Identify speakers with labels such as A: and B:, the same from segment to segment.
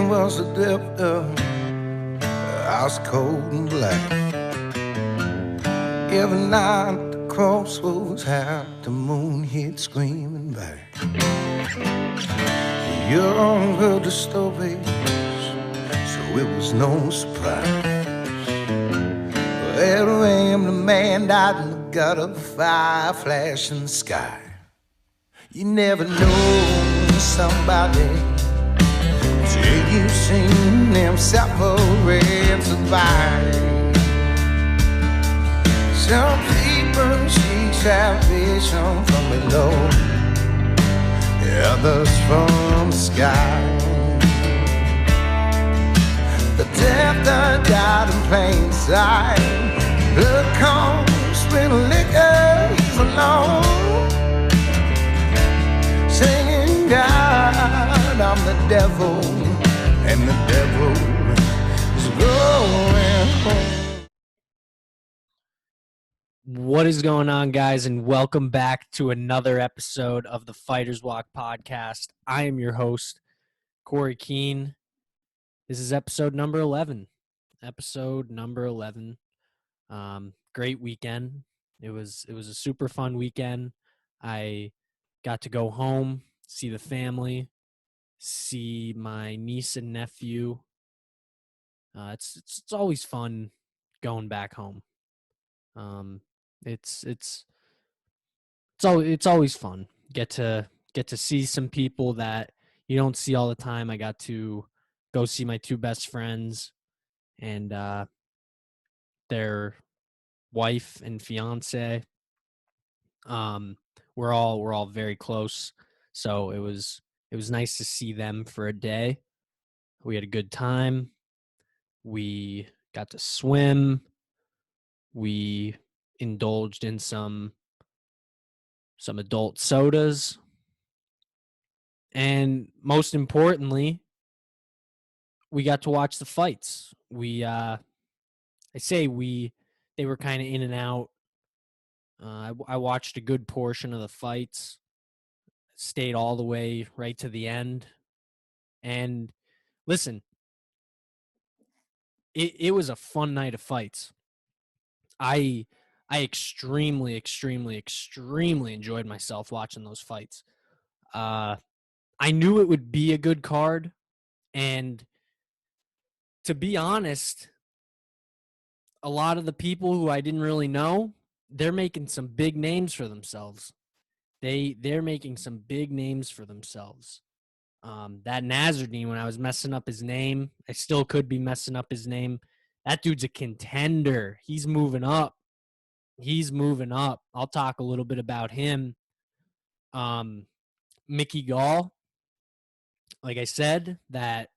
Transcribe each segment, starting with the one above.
A: Heaven was the depth of ice cold and black. Every night at the crossroads, half the moon hit screaming back. You heard the stories, so it was no surprise. But at 8 a.m. the man died in the gutter, fire flash in the sky. You never know somebody till you've seen them separate survive. Some people see salvation from below, others from the sky. The death that died in plain sight. Blood comes when liquor is alone, singing, God, I'm the devil, and the devil is going home.
B: What is going on, guys, and welcome back to another episode of the Fighters Walk podcast. I am your host, Corey Keene. This is episode number 11. Great weekend. It was a super fun weekend. I got to go home, see the family, see my niece and nephew. It's always fun going back home. It's always fun. Get to see some people that you don't see all the time. I got to go see my two best friends and their wife and fiance. We're all very close, so it was nice to see them for a day. We had a good time. We got to swim. We indulged in some adult sodas. And most importantly, we got to watch the fights. They were kind of in and out. I watched a good portion of the fights, stayed all the way right to the end. And listen, it was a fun night of fights. I extremely enjoyed myself watching those fights. I knew it would be a good card, and to be honest, a lot of the people who I didn't really know, they're making some big names for themselves. They're making some big names for themselves. That Nazardine, when I was messing up his name, I still could be messing up his name. That dude's a contender. He's moving up. I'll talk a little bit about him. Mickey Gall, like I said, that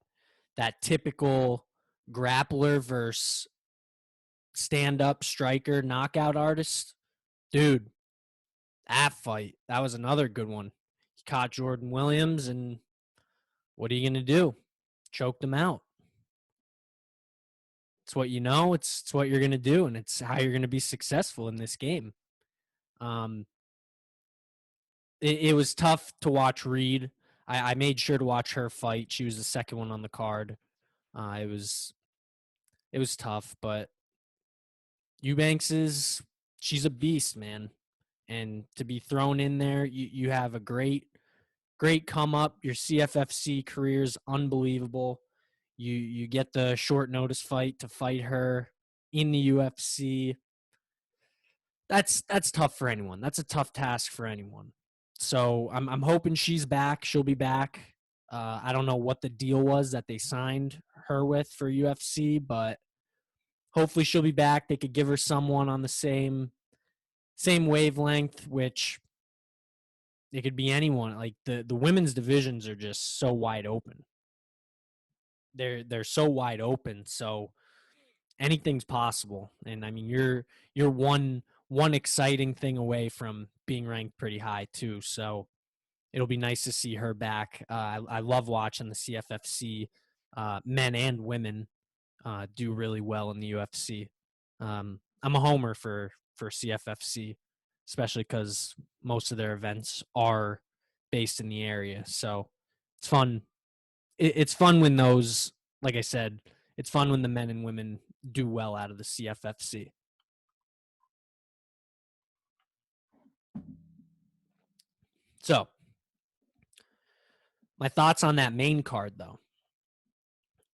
B: typical grappler versus stand-up striker knockout artist. Dude, that fight, that was another good one. He caught Jordan Williams, and what are you going to do? Choked him out. It's what you know. It's what you're going to do, and it's how you're going to be successful in this game. It was tough to watch Reed. I made sure to watch her fight. She was the second one on the card. It was tough, but Eubanks she's a beast, man. And to be thrown in there, you have a great come up. Your CFFC career is unbelievable. You get the short notice fight to fight her in the UFC. That's tough for anyone. That's a tough task for anyone. So I'm hoping she's back. She'll be back. I don't know what the deal was that they signed her with for UFC, but hopefully she'll be back. They could give her someone on the same wavelength, which it could be anyone. Like the women's divisions are just so wide open. They're so wide open, so anything's possible. And I mean, you're one exciting thing away from being ranked pretty high too. So it'll be nice to see her back. I love watching the CFFC men and women do really well in the UFC. I'm a homer for CFFC, especially because most of their events are based in the area. So it's fun it's fun when those, like I said, it's fun when the men and women do well out of the CFFC. So, my thoughts on that main card, though.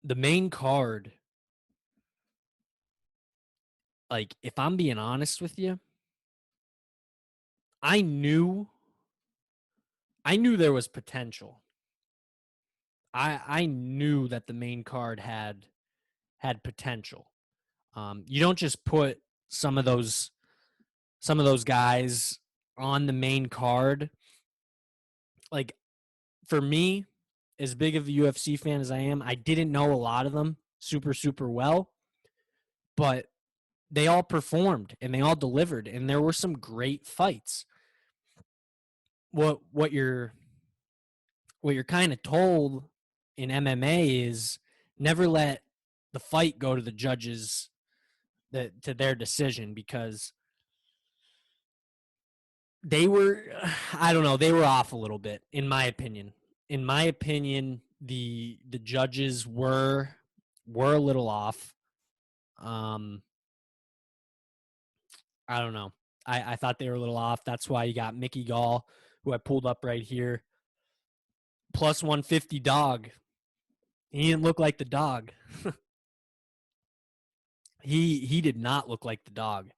B: The main card, like, if I'm being honest with you, I knew there was potential. I knew that the main card had potential. You don't just put some of those guys on the main card. Like, for me, as big of a UFC fan as I am, I didn't know a lot of them super well, but they all performed and they all delivered, and there were some great fights. What you're kind of told in MMA is never let the fight go to the judges, to their decision, because they were, I don't know, they were off a little bit, in my opinion. In my opinion, the judges were a little off. I don't know. I thought they were a little off. That's why you got Mickey Gall, who I pulled up right here, plus 150 dog. He didn't look like the dog. He did not look like the dog.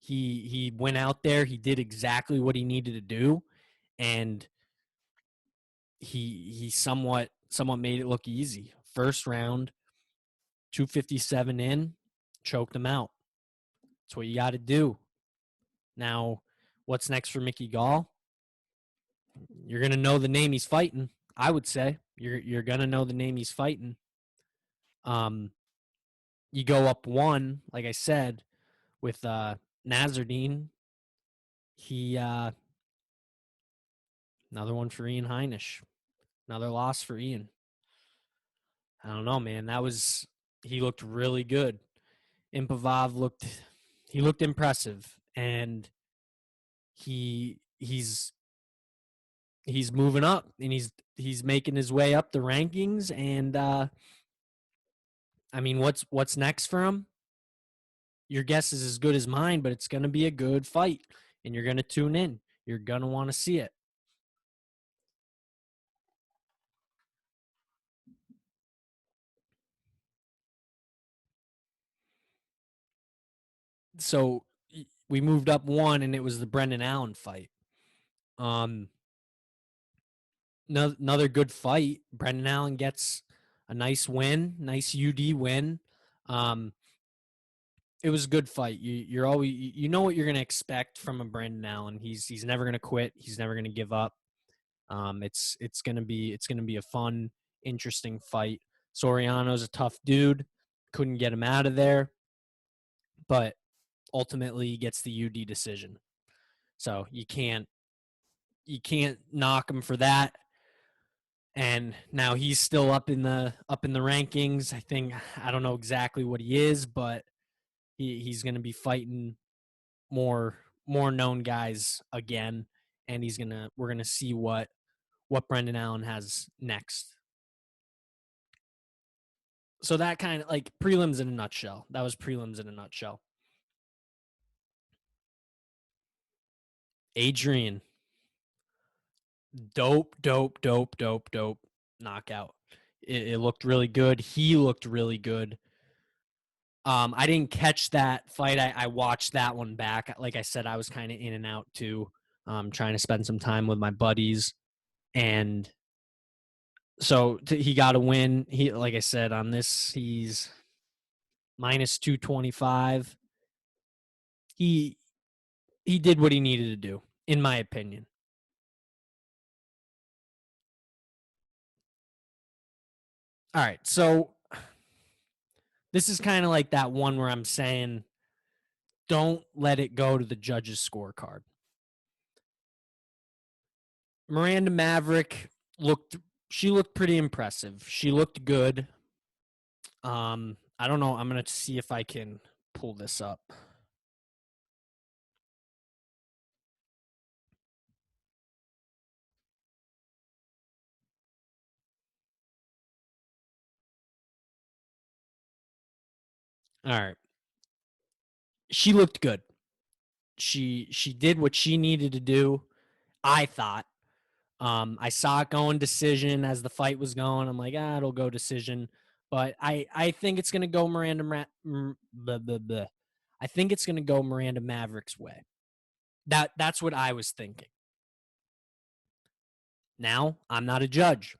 B: He went out there, he did exactly what he needed to do, and he somewhat made it look easy. First round, 257 in, choked him out. That's what you got to do. Now, what's next for Mickey Gall? You're gonna know the name he's fighting. I would say you're gonna know the name he's fighting. You go up one, like I said, with Nazardine. He another one for Ian Heinisch. Another loss for Ian. I don't know, man. He looked really good. Impavov looked impressive, and he's moving up, and he's making his way up the rankings. And I mean, what's next for him? Your guess is as good as mine, but it's going to be a good fight, and you're going to tune in. You're going to want to see it. So we moved up one, and it was the Brendan Allen fight. Another good fight. Brendan Allen gets a nice win, nice UD win. It was a good fight. You're always, you know what you're going to expect from a Brendan Allen. He's never going to quit. He's never going to give up. It's going to be a fun, interesting fight. Soriano's a tough dude. Couldn't get him out of there, but ultimately gets the UD decision. So you can't knock him for that. And now he's still up in the rankings. I think, I don't know exactly what he is, but he's going to be fighting more known guys again, and we're going to see what Brendan Allen has next. So that kind of, like, prelims in a nutshell. That was prelims in a nutshell. Adrian, dope knockout. It looked really good. He looked really good. I didn't catch that fight. I watched that one back. Like I said, I was kind of in and out too, trying to spend some time with my buddies. And so he got a win. He, like I said, on this, he's minus 225. He did what he needed to do, in my opinion. All right, so this is kind of like that one where I'm saying, don't let it go to the judge's scorecard. Miranda Maverick looked pretty impressive. She looked good. I don't know. I'm going to see if I can pull this up. All right. She looked good. She did what she needed to do, I thought. I saw it going decision as the fight was going. I'm like, it'll go decision. But I think it's going to go I think it's going to go Miranda Maverick's way. That's what I was thinking. Now, I'm not a judge.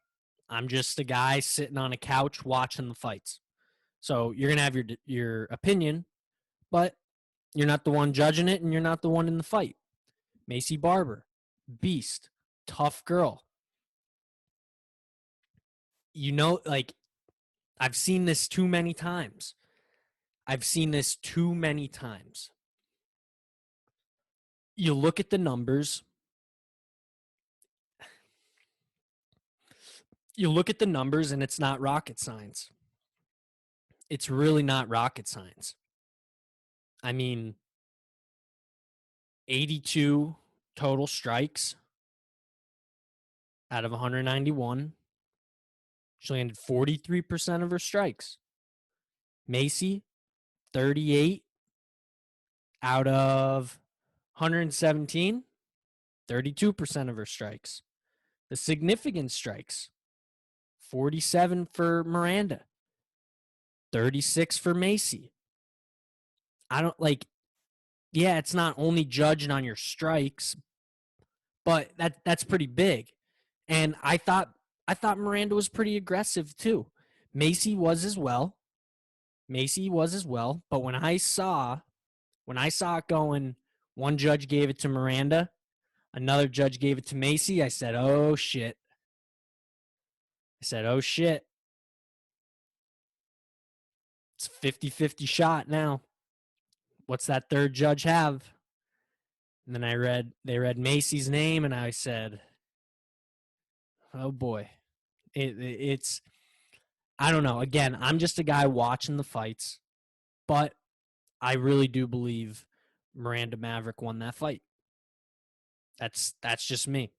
B: I'm just a guy sitting on a couch watching the fights. So you're going to have your opinion, but you're not the one judging it and you're not the one in the fight. Macy Barber, beast, tough girl. You know, like, I've seen this too many times. You look at the numbers. And it's not rocket science. It's really not rocket science. I mean, 82 total strikes out of 191. She landed 43% of her strikes. Macy, 38 out of 117, 32% of her strikes. The significant strikes, 47 for Miranda, 36 for Macy. I don't like, yeah, it's not only judged on your strikes, but that's pretty big. And I thought Miranda was pretty aggressive too. Macy was as well. But when I saw it going, one judge gave it to Miranda, another judge gave it to Macy, I said, oh shit. It's a 50-50 shot now. What's that third judge have? And then they read Macy's name, and I said, oh boy. It's, I don't know. Again, I'm just a guy watching the fights, but I really do believe Miranda Maverick won that fight. That's just me.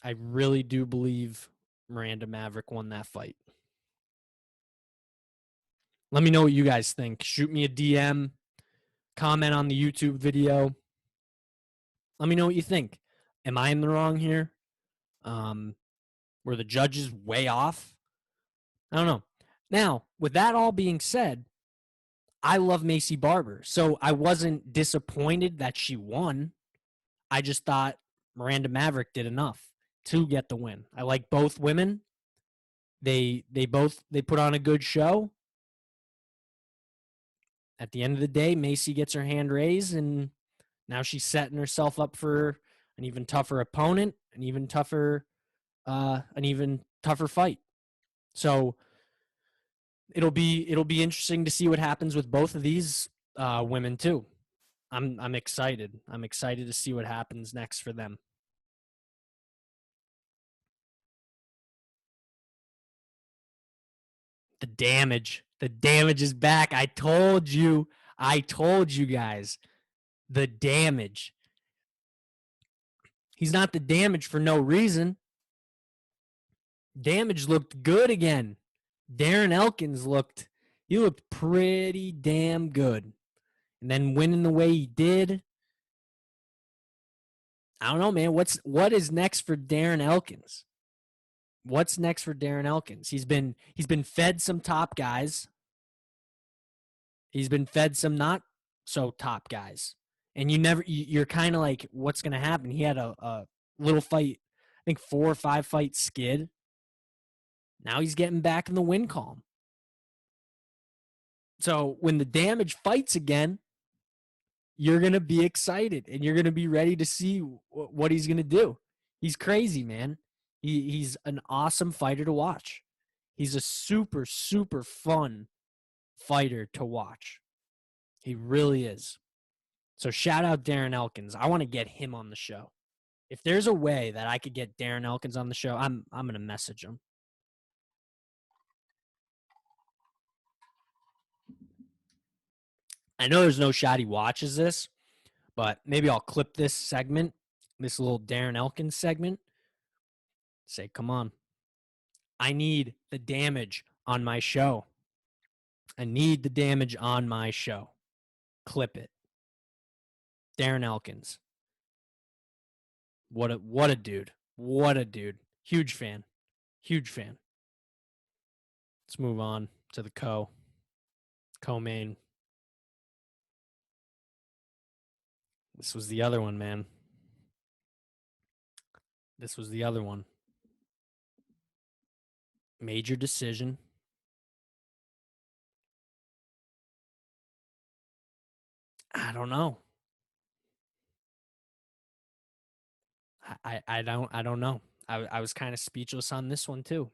B: I really do believe Miranda Maverick won that fight. Let me know what you guys think. Shoot me a DM, comment on the YouTube video. Let me know what you think. Am I in the wrong here? Were the judges way off? I don't know. Now, with that all being said, I love Macy Barber, so I wasn't disappointed that she won. I just thought Miranda Maverick did enough to get the win. I like both women. They put on a good show. At the end of the day, Macy gets her hand raised, and now she's setting herself up for an even tougher opponent, an even tougher fight. So it'll be interesting to see what happens with both of these women too. I'm excited. I'm excited to see what happens next for them. The damage is back. I told you guys. The damage. He's not the damage for no reason. Damage looked good again. Darren Elkins looked pretty damn good. And then winning the way he did. I don't know, man. What is next for Darren Elkins? What's next for Darren Elkins? He's been fed some top guys. He's been fed some not so top guys. And you're kind of like, what's going to happen? He had a little fight, I think 4 or 5 fight skid. Now he's getting back in the win column. So when the damage fights again, you're going to be excited and you're going to be ready to see what he's going to do. He's crazy, man. He's an awesome fighter to watch. He's a super, super fun fighter to watch. He really is. So shout out Darren Elkins. I want to get him on the show. If there's a way that I could get Darren Elkins on the show, I'm going to message him. I know there's no shot he watches this, but maybe I'll clip this segment, this little Darren Elkins segment. Say, come on. I need the damage on my show. I need the damage on my show. Clip it. Darren Elkins. What a dude. What a dude. Huge fan. Huge fan. Let's move on to the co-main. This was the other one, man. This was the other one. Major decision. I don't know. I don't know. I was kind of speechless on this one too.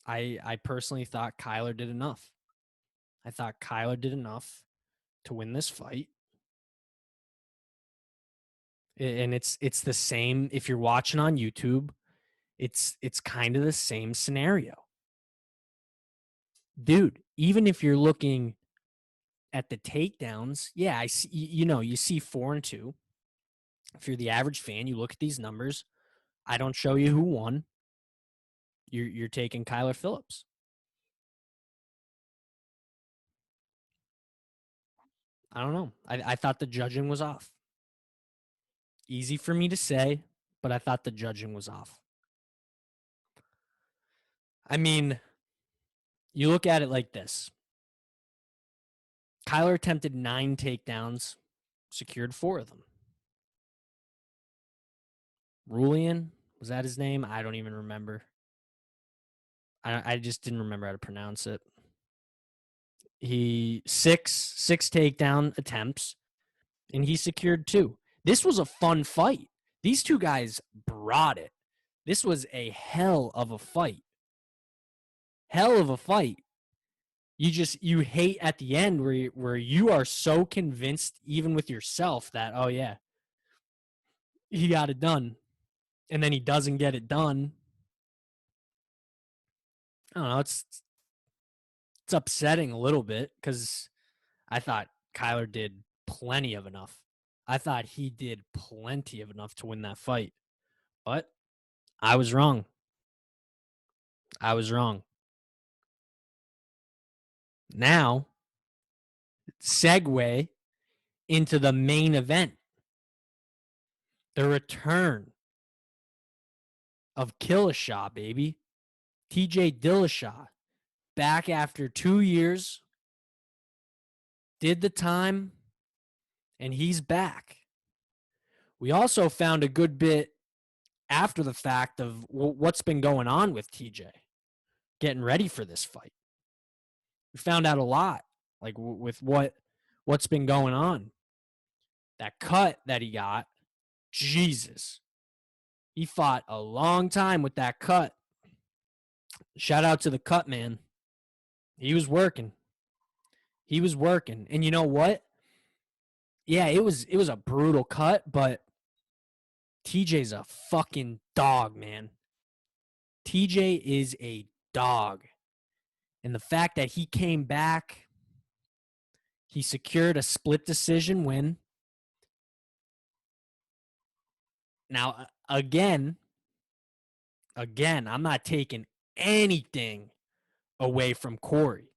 B: I personally thought Kyler did enough. I thought Kyler did enough to win this fight. And it's the same if you're watching on YouTube, it's kind of the same scenario. Dude, even if you're looking at the takedowns, yeah, I see, you see 4 and 2. If you're the average fan, you look at these numbers. I don't show you who won. You're taking Kyler Phillips. I don't know. I thought the judging was off. Easy for me to say, but I thought the judging was off. I mean, you look at it like this. Kyler attempted 9 takedowns, secured 4 of them. Rulian, was that his name? I don't even remember. I just didn't remember how to pronounce it. He six takedown attempts, and he secured 2. This was a fun fight. These two guys brought it. This was a hell of a fight. Hell of a fight. You hate at the end where you are so convinced even with yourself that, oh yeah, he got it done. And then he doesn't get it done. I don't know. It's upsetting a little bit because I thought Kyler did plenty of enough. I thought he did plenty of enough to win that fight. But I was wrong. I was wrong. Now, segue into the main event. The return of Dillashaw, baby. TJ Dillashaw. Back after 2 years. Did the time. And he's back. We also found a good bit after the fact of what's been going on with TJ. Getting ready for this fight. We found out a lot. Like with what's been going on. That cut that he got. Jesus. He fought a long time with that cut. Shout out to the cut man. He was working. He was working. And you know what? Yeah, it was a brutal cut, but TJ's a fucking dog, man. TJ is a dog. And the fact that he came back, he secured a split decision win. Now, again, I'm not taking anything away from Corey.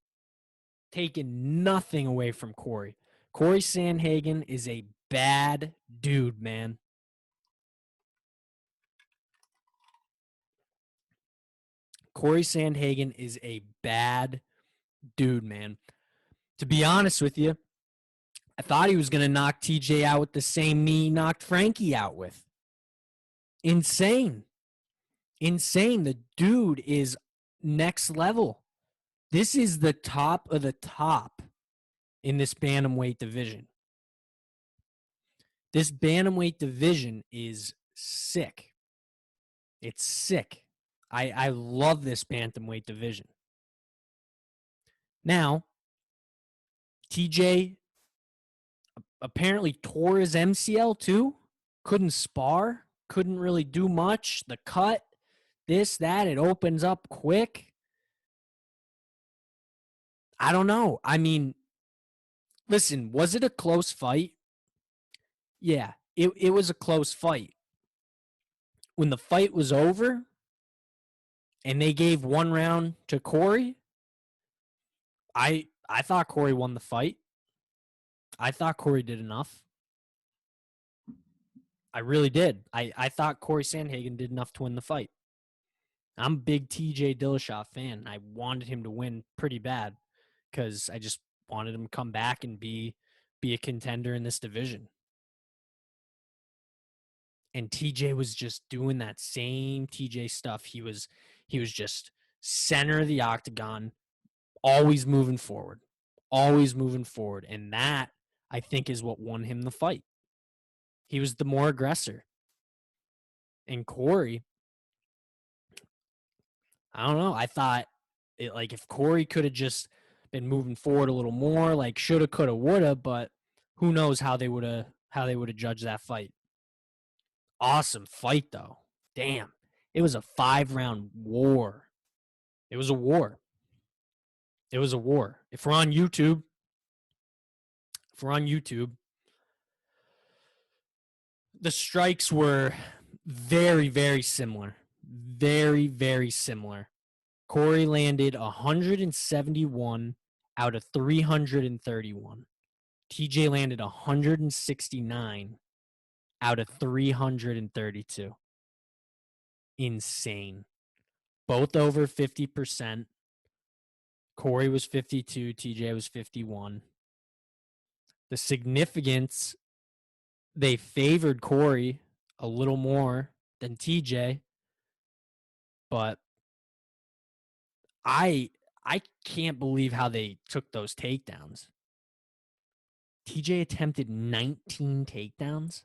B: Taking nothing away from Corey. Corey Sandhagen is a bad dude, man. Corey Sandhagen is a bad dude, man. To be honest with you, I thought he was going to knock TJ out with the same knee he knocked Frankie out with. Insane. Insane. The dude is next level. This is the top of the top in this bantamweight division. This bantamweight division is sick. It's sick. I love this bantamweight division. Now, TJ apparently tore his MCL too. Couldn't spar. Couldn't really do much. The cut, this, that, it opens up quick. I don't know. I mean, listen, was it a close fight? Yeah, it was a close fight. When the fight was over and they gave 1 round to Corey, I thought Corey won the fight. I thought Corey did enough. I really did. I thought Corey Sandhagen did enough to win the fight. I'm a big TJ Dillashaw fan. I wanted him to win pretty bad because I just wanted him to come back and be a contender in this division. And TJ was just doing that same TJ stuff. He was just center of the octagon, always moving forward. And that, I think, is what won him the fight. He was the more aggressor. And Corey, I don't know. I thought if Corey could have just been moving forward a little more, like shoulda, coulda, woulda, but who knows how they would have judged that fight. Awesome fight though. Damn. It was a 5-round war. It was a war. If we're on YouTube, the strikes were very, very similar. Very, very similar. Corey landed 171 out of 331. TJ landed 169 out of 332. Insane. Both over 50%. Corey was 52, TJ was 51. The significance, they favored Corey a little more than TJ, but I can't believe how they took those takedowns. TJ attempted 19 takedowns.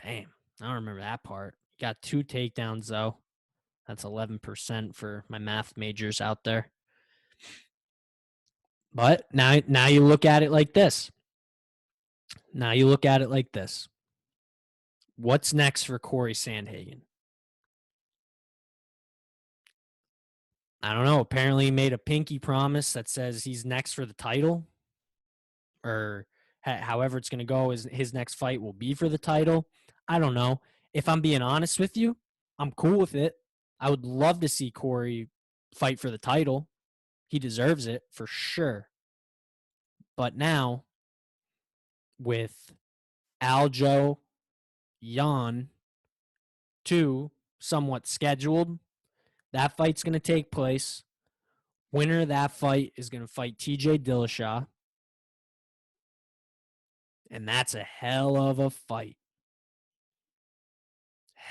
B: Damn, I don't remember that part. Got 2 takedowns though. That's 11% for my math majors out there. But now you look at it like this. What's next for Corey Sandhagen? I don't know. Apparently he made a pinky promise that says he's next for the title, or however it's going to go, is his next fight will be for the title. I don't know. If I'm being honest with you, I'm cool with it. I would love to see Corey fight for the title. He deserves it for sure. But now, with Aljo, Jan, 2 somewhat scheduled, that fight's going to take place. Winner of that fight is going to fight TJ Dillashaw. And that's a hell of a fight.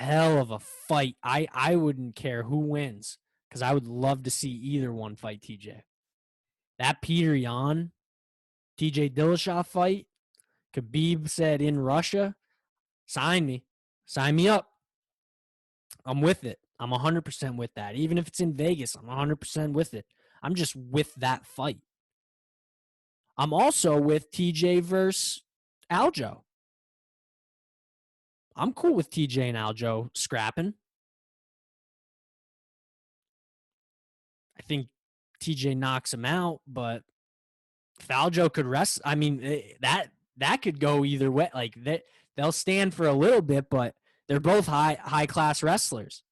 B: I wouldn't care who wins because I would love to see either one fight TJ. That Peter Yan, TJ Dillashaw fight, Khabib said in Russia, sign me. Sign me up. I'm with it. I'm 100% with that. Even if it's in Vegas, I'm 100% with it. I'm just with that fight. I'm also with TJ versus Aljo. I'm cool with TJ and Aljo scrapping. I think TJ knocks him out, but if Aljo could rest, I mean, that could go either way. Like they'll stand for a little bit, but they're both high class wrestlers.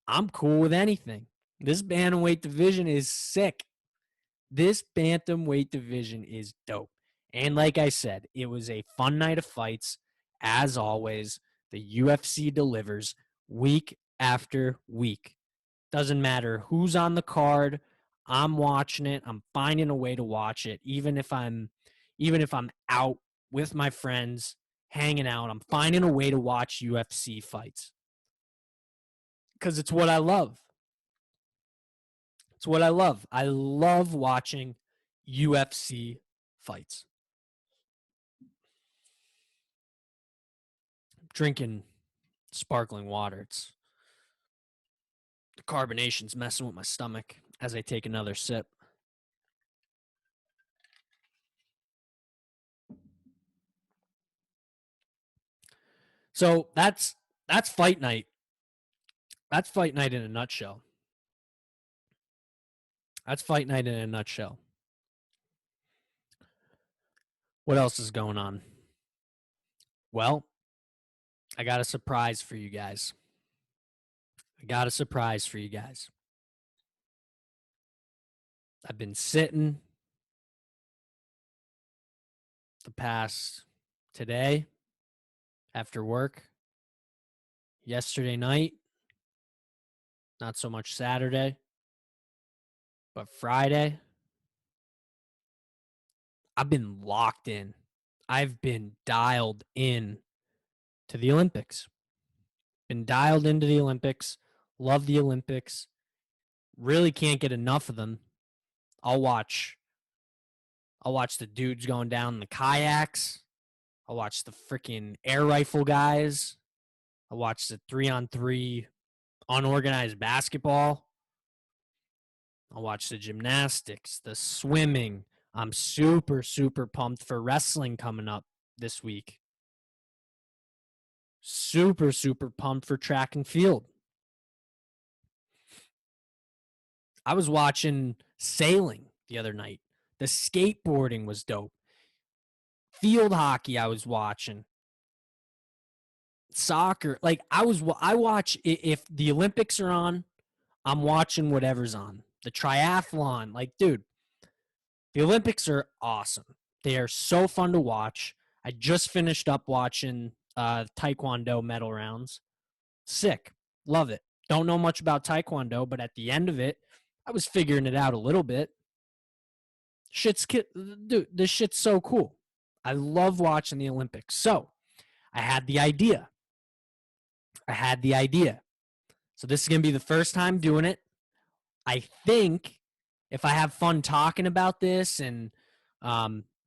B: I'm cool with anything. This bantamweight division is sick. This bantamweight division is dope. And like I said, it was a fun night of fights. As always, the UFC delivers week after week. Doesn't matter who's on the card. I'm watching it. I'm finding a way to watch it. Even if I'm out with my friends, hanging out, I'm finding a way to watch UFC fights. Because it's what I love. It's what I love. I love watching UFC fights. Drinking sparkling water. It's the carbonation's messing with my stomach as I take another sip. So that's fight night. That's fight night in a nutshell. What else is going on? Well, I got a surprise for you guys. I've been sitting the past today after work, yesterday night, not so much Saturday, but Friday, I've been locked in. I've been dialed in to the Olympics. Been dialed into the Olympics. Love the Olympics. Really can't get enough of them. I'll watch the dudes going down in the kayaks. I'll watch the freaking air rifle guys. I'll watch the 3-on-3 unorganized basketball. I'll watch the gymnastics, the swimming. I'm super, super pumped for wrestling coming up this week. Super, super pumped for track and field. I was watching sailing the other night. The skateboarding was dope. Field hockey I was watching. Soccer. Like I watch, if the Olympics are on, I'm watching whatever's on. The triathlon. Like, dude, the Olympics are awesome. They are so fun to watch. I just finished up watching Taekwondo medal rounds. Sick. Love it. Don't know much about Taekwondo, but at the end of it, I was figuring it out a little bit. Dude, this shit's so cool. I love watching the Olympics. So I had the idea. So this is going to be the first time doing it. I think if I have fun talking about this and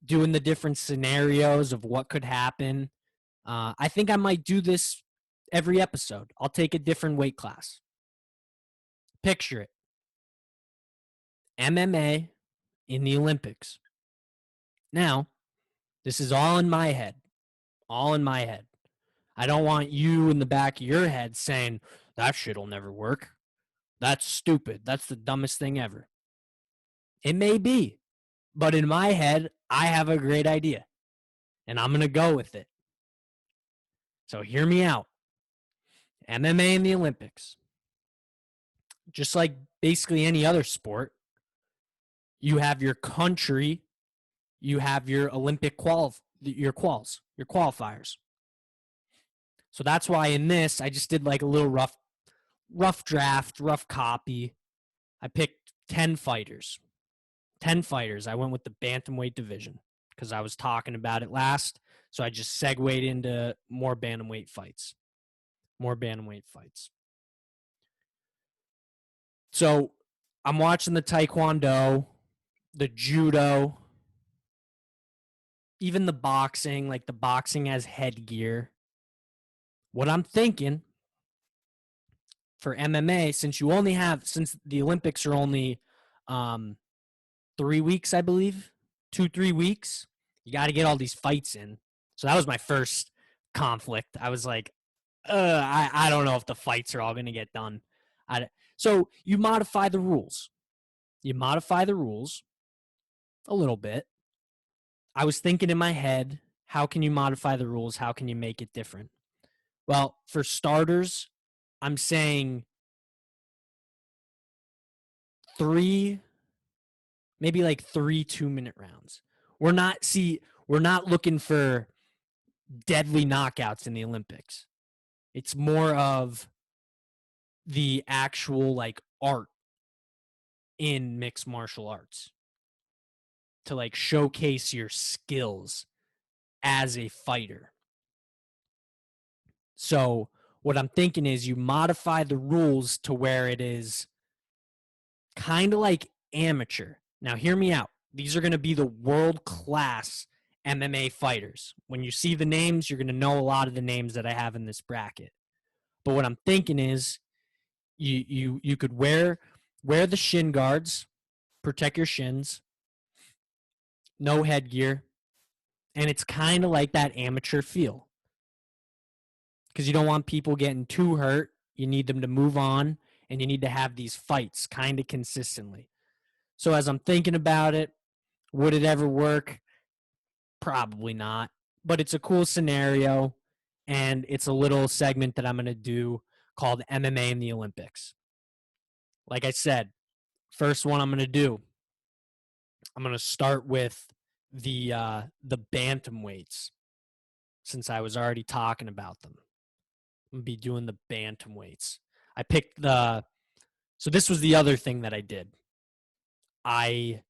B: doing the different scenarios of what could happen, I think I might do this every episode. I'll take a different weight class. Picture it. MMA in the Olympics. Now, this is all in my head. I don't want you in the back of your head saying, that shit'll never work. That's stupid. That's the dumbest thing ever. It may be, but in my head, I have a great idea, and I'm going to go with it. So hear me out. MMA in the Olympics. Just like basically any other sport, you have your country, you have your Olympic your qualifiers. So that's why in this, I just did like a little rough draft, rough copy. I picked 10 fighters. I went with the Bantamweight division because I was talking about it last. So I just segued into more Bantamweight fights. So I'm watching the Taekwondo, the Judo, even the boxing, like the boxing has headgear. What I'm thinking for MMA, since the Olympics are only 3 weeks, I believe, 2-3 weeks, you got to get all these fights in. So that was my first conflict. I was like, I don't know if the fights are all going to get done. So you modify the rules. A little bit. I was thinking in my head, how can you modify the rules? How can you make it different? Well, for starters, I'm saying 3 2-minute rounds. We're not looking for deadly knockouts in the Olympics. It's more of the actual like art in mixed martial arts to like showcase your skills as a fighter. So what I'm thinking is you modify the rules to where it is kind of like amateur. Now, hear me out. These are going to be the world-class MMA fighters. When you see the names, you're going to know a lot of the names that I have in this bracket. But what I'm thinking is you could wear the shin guards, protect your shins, no headgear, and it's kind of like that amateur feel. Because you don't want people getting too hurt. You need them to move on, and you need to have these fights kind of consistently. So as I'm thinking about it, would it ever work? Probably not. But it's a cool scenario, and it's a little segment that I'm going to do called MMA in the Olympics. Like I said, first one I'm going to do, I'm going to start with the bantamweights, since I was already talking about them. I'm going to be doing the bantamweights. I picked so this was the other thing that I did. I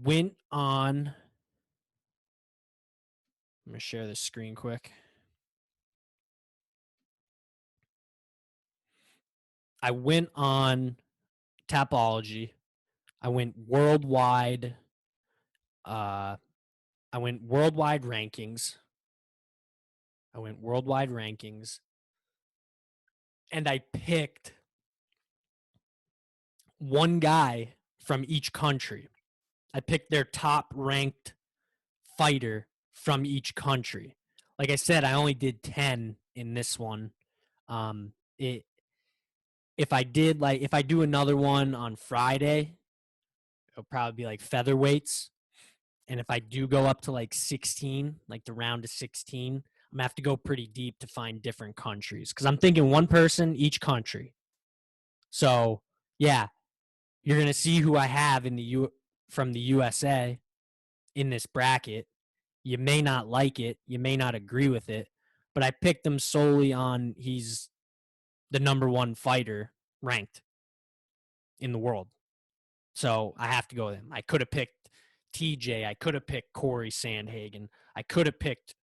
B: went on, I'm going to share this screen quick. I went on Tapology. I went worldwide. I went worldwide rankings. And I picked one guy from each country. I picked their top ranked fighter from each country. Like I said, I only did 10 in this one. If I do another one on Friday, it'll probably be like featherweights. And if I do go up to like 16, like the round of 16, I'm gonna have to go pretty deep to find different countries, because I'm thinking one person each country. So yeah, you're gonna see who I have from the USA in this bracket. You may not like it, you may not agree with it, but I picked him solely on he's the number one fighter ranked in the world. So I have to go with him. I could have picked TJ. I could have picked Corey Sandhagen. I could have picked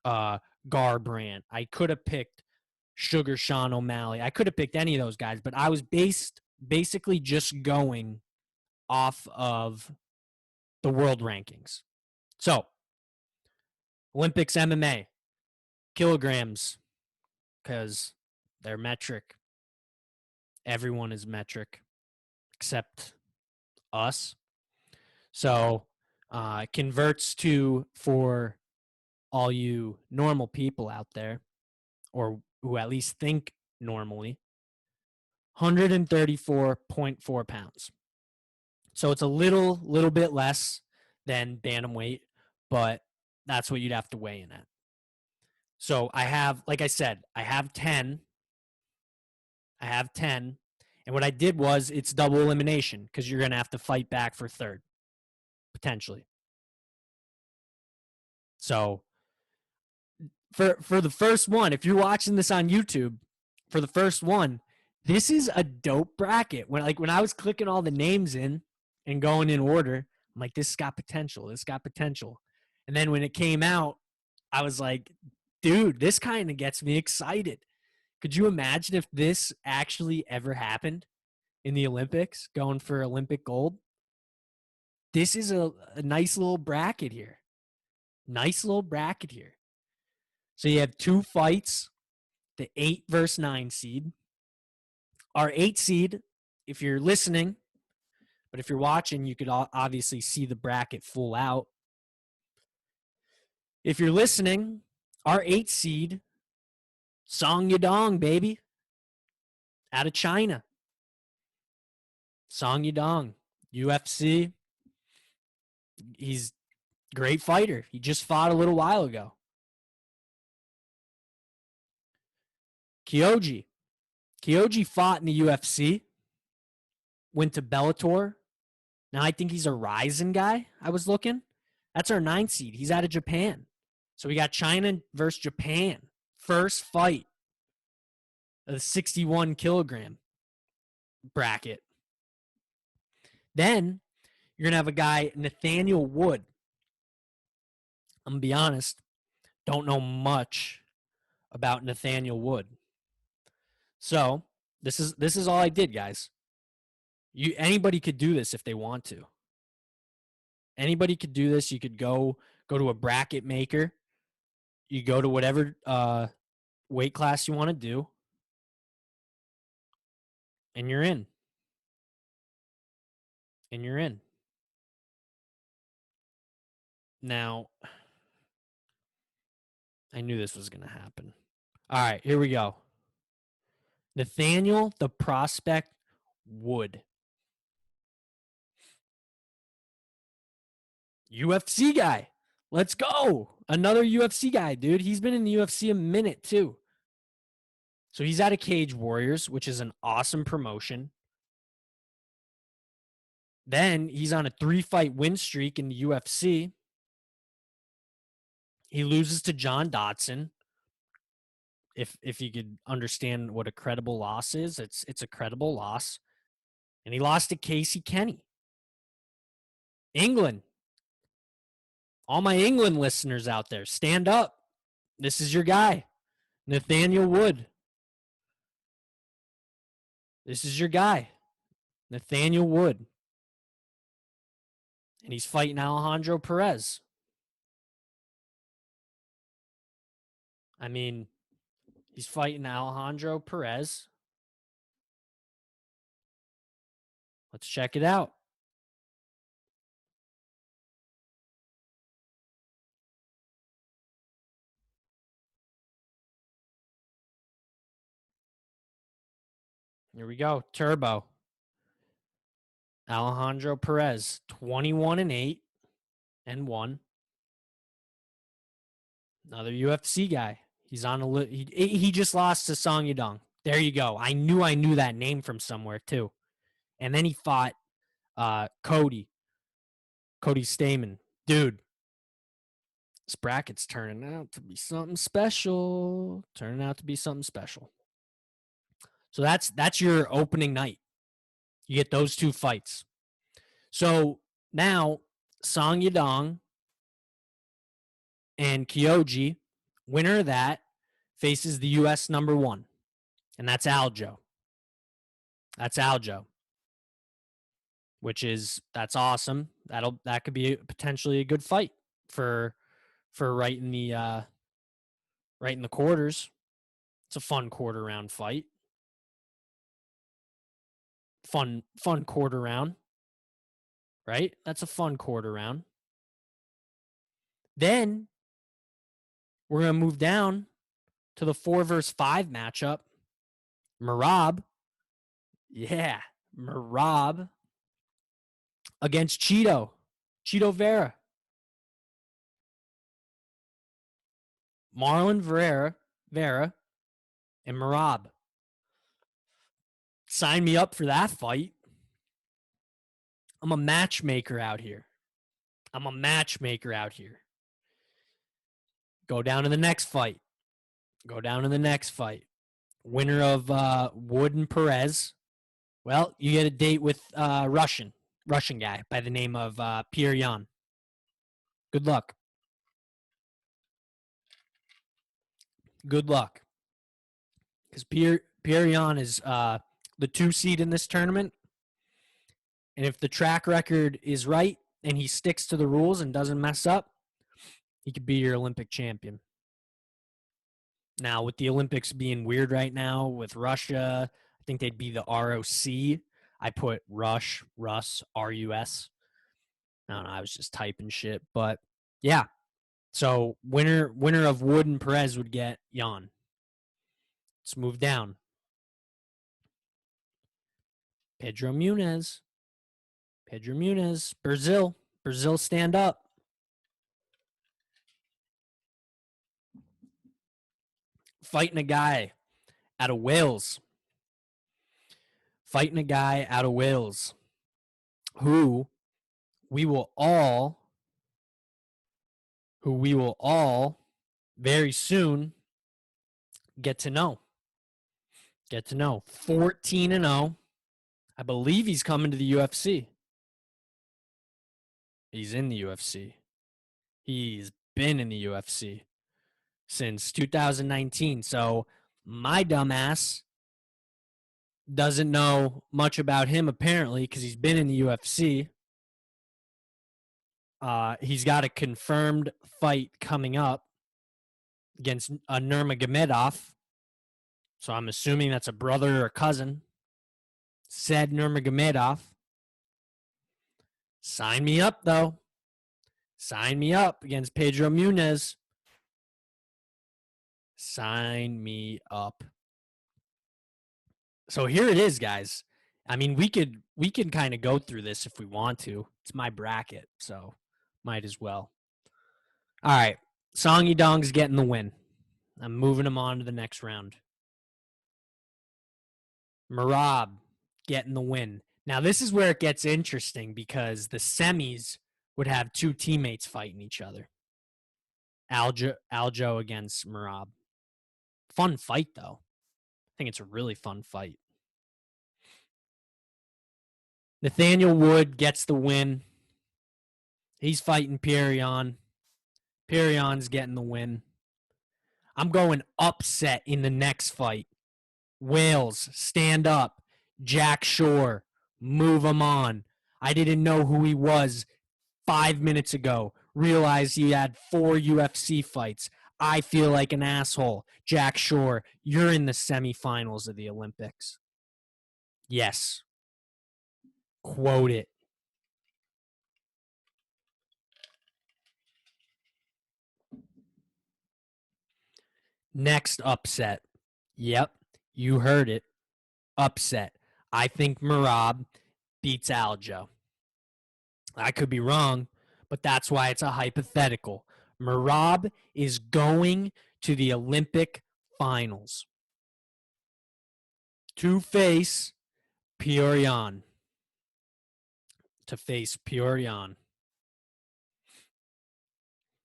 B: Garbrandt. I could have picked Sugar Sean O'Malley. I could have picked any of those guys, but I was basically just going off of the world rankings. So, Olympics MMA, kilograms, because they're metric. Everyone is metric except us. So, it converts to, for all you normal people out there, or who at least think normally, 134.4 pounds. So it's a little bit less than bantamweight, but that's what you'd have to weigh in at. So I have, like I said, I have 10. And what I did was, it's double elimination, because you're going to have to fight back for third, potentially. So for the first one, if you're watching this on YouTube, for the first one, this is a dope bracket. When I was clicking all the names in and going in order, I'm like, this got potential. And then when it came out, I was like, dude, this kind of gets me excited. Could you imagine if this actually ever happened in the Olympics, going for Olympic gold? This is a nice little bracket here. So you have two fights, the 8 versus 9 seed. Our 8 seed, if you're listening, but if you're watching, you could obviously see the bracket full out. If you're listening, our 8 seed, Song Yadong, baby, out of China. Song Yadong, UFC. He's a great fighter. He just fought a little while ago. Kyoji fought in the UFC, went to Bellator. Now I think he's a rising guy. I was looking. That's our 9 seed. He's out of Japan. So we got China versus Japan. First fight of the 61 kilogram bracket. Then you're going to have a guy, Nathaniel Wood. I'm going to be honest, don't know much about Nathaniel Wood. So this is all I did, guys. Anybody could do this if they want to. Anybody could do this. You could go to a bracket maker. You go to whatever weight class you want to do, and you're in. Now, I knew this was going to happen. All right, here we go. Nathaniel the Prospect Wood. UFC guy. Let's go. Another UFC guy, dude. He's been in the UFC a minute, too. So he's out of Cage Warriors, which is an awesome promotion. Then he's on a 3-fight win streak in the UFC. He loses to John Dodson. If you could understand what a credible loss is, it's a credible loss. And he lost to Casey Kenny. England. All my England listeners out there, stand up. This is your guy, Nathaniel Wood. This is your guy, Nathaniel Wood. And he's fighting Alejandro Perez. I mean, he's fighting Alejandro Perez. Let's check it out. Here we go. Turbo. Alejandro Perez, 21-8 and 1. Another UFC guy. He's on a he just lost to Song Yadong. There you go. I knew that name from somewhere too. And then he fought Cody Stamen. Dude, this bracket's turning out to be something special. So that's your opening night. You get those two fights. So now Song Yadong and Kyoji, winner of that, faces the U.S. number 1, and that's Aljo. That's awesome. That could be potentially a good fight for right in the quarters. It's a fun quarter round fight. Fun quarter round. Right? That's a fun quarter round. Then we're going to move down to the 4 versus 5 matchup. Merab. Yeah, Merab against Chito Vera. Marlon Vera and Merab. Sign me up for that fight. I'm a matchmaker out here. Go down to the next fight. Winner of Wood and Perez. Well, you get a date with Russian guy by the name of Pierre Yan. Good luck. Because Pierre Yan is the 2 seed in this tournament. And if the track record is right and he sticks to the rules and doesn't mess up, he could be your Olympic champion. Now, with the Olympics being weird right now with Russia, I think they'd be the ROC. I put Russ, RUS. I don't know. I was just typing shit. But, yeah. So, winner of Wood and Perez would get Yan. Let's move down. Pedro Munez. Brazil, stand up. Fighting a guy out of Wales. Who we will all very soon get to know. 14-0. I believe he's coming to the UFC. He's in the UFC. He's been in the UFC since 2019. So my dumbass doesn't know much about him apparently because he's been in the UFC. He's got a confirmed fight coming up against Nurmagomedov. So I'm assuming that's a brother or a cousin. Said Nurmagomedov. Sign me up, though. Sign me up against Pedro Munez. Sign me up. So here it is, guys. I mean, we can kind of go through this if we want to. It's my bracket, so might as well. All right. Song Yadong's getting the win. I'm moving him on to the next round. Merab getting the win. Now, this is where it gets interesting because the semis would have two teammates fighting each other. Aljo against Merab. Fun fight, though. I think it's a really fun fight. Nathaniel Wood gets the win. He's fighting Pierre-Yan. Pierre-Yan's getting the win. I'm going upset in the next fight. Wales, stand up. Jack Shore, move him on. I didn't know who he was 5 minutes ago. Realized he had 4 UFC fights. I feel like an asshole. Jack Shore, you're in the semifinals of the Olympics. Yes. Quote it. Next upset. Yep, you heard it. Upset. I think Merab beats Aljo. I could be wrong, but that's why it's a hypothetical. Merab is going to the Olympic finals to face Pierre-Yan.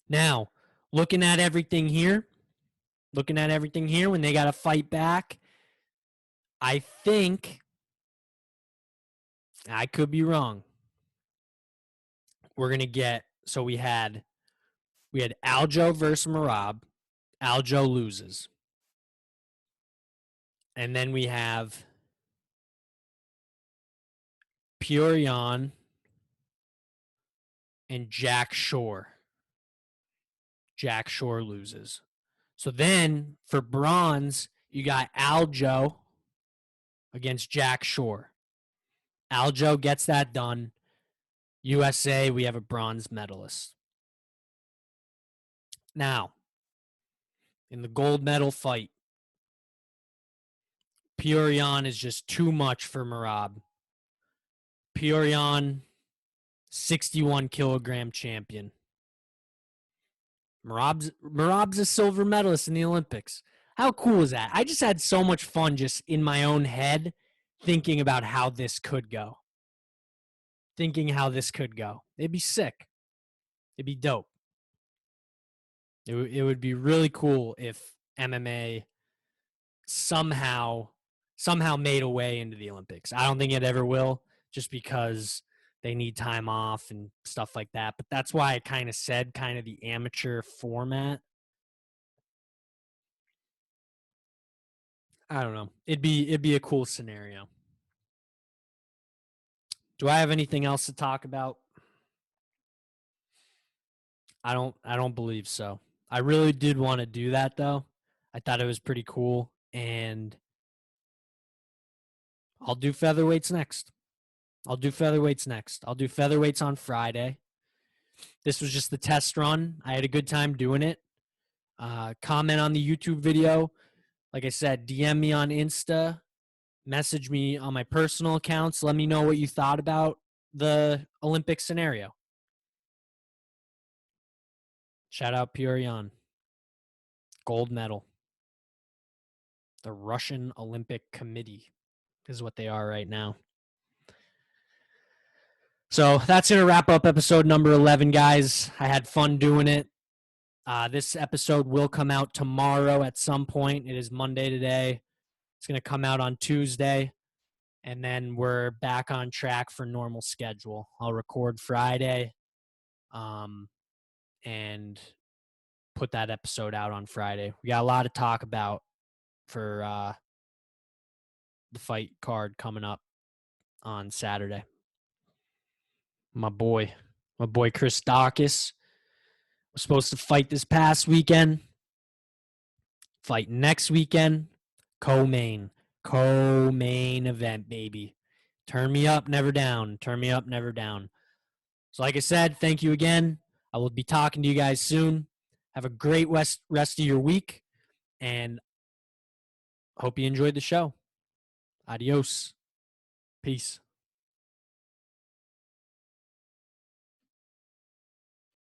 B: Now, looking at everything here, when they got to fight back, I think, I could be wrong. We're going to get, so we had Aljo versus Merab. Aljo loses. And then we have Pierre-Yan and Jack Shore. Jack Shore loses. So then for bronze, you got Aljo against Jack Shore. Aljo gets that done. USA, we have a bronze medalist. Now, in the gold medal fight, Pierre-Yan is just too much for Merab. Pierre-Yan, 61 kilogram champion. Merab's a silver medalist in the Olympics. How cool is that? I just had so much fun just in my own head thinking about how this could go. It'd be sick. It'd be dope. It would be really cool if MMA somehow made a way into the Olympics. I don't think it ever will, just because they need time off and stuff like that. But that's why I kind of said the amateur format. I don't know. It'd be a cool scenario. Do I have anything else to talk about? I don't believe so. I really did want to do that though. I thought it was pretty cool, and I'll do featherweights next. I'll do featherweights on Friday. This was just the test run. I had a good time doing it. Comment on the YouTube video. Like I said, DM me on Insta. Message me on my personal accounts. Let me know what you thought about the Olympic scenario. Shout out Pierre-Yan. Gold medal. The Russian Olympic Committee is what they are right now. So that's going to wrap up episode number 11, guys. I had fun doing it. This episode will come out tomorrow at some point. It is Monday today. It's going to come out on Tuesday. And then we're back on track for normal schedule. I'll record Friday and put that episode out on Friday. We got a lot to talk about for the fight card coming up on Saturday. My boy Chris Dawkins was supposed to fight this past weekend. Fight next weekend. Co-main event, baby. Turn me up, never down. So like I said, thank you again. I will be talking to you guys soon. Have a great rest of your week, and hope you enjoyed the show. Adios. Peace.